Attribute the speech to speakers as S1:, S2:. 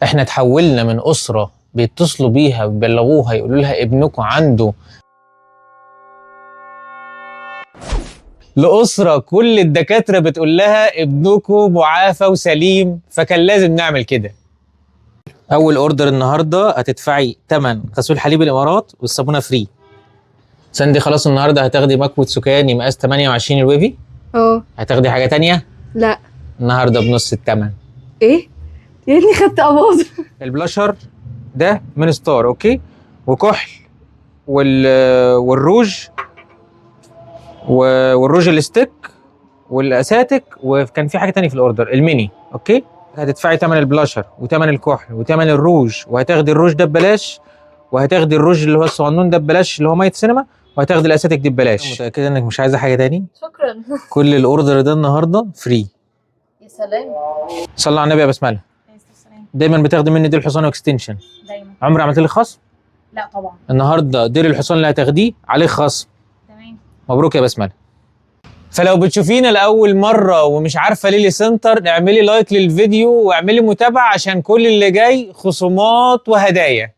S1: احنا تحولنا من اسره بيتصلوا بيها ويبلغوها يقولوا لها ابنكم عنده، لاسره كل الدكاتره بتقول لها ابنكم معافى وسليم. فكان لازم نعمل كده. اول اوردر النهارده هتدفعي ثمن غسول حليب الامارات والصابونه فري. ساندي خلاص النهارده هتاخدي مكوة سكاني مقاس 28 الويفي. هتاخدي حاجه تانية؟
S2: لا
S1: النهارده بنص الثمن.
S2: ايه يا ريتني خدت اباظه.
S1: البلاشر ده من ستار، اوكي، وكحل والروج والروج الستيك والاساتك، وكان في حاجه تانية في الاوردر الميني، اوكي. هتدفعي ثمن البلاشر وثمن الكحل وثمن الروج، وهتاخدي الروج ده ببلاش، وهتاخدي الروج اللي هو الصغنون ده ببلاش اللي هو ميه سينما، وهتاخدي الاساتك دي ببلاش. متاكده انك مش عايزه حاجه تاني؟
S2: شكرا.
S1: كل الاوردر ده النهارده فري.
S2: يا سلام.
S1: صلى على النبي يا بسمله. دايما بتاخدي مني ديل الحصان واكستنشن.
S2: دايما.
S1: عمري عملت لك خصم؟
S2: لا طبعا.
S1: النهارده ديل الحصان اللي هتاخديه عليه خصم.
S2: تمام.
S1: مبروك يا بسمله. فلو بتشوفينا لاول مره ومش عارفه ليلي سنتر، اعملي لايك للفيديو واعملي متابعه عشان كل اللي جاي خصومات وهدايا.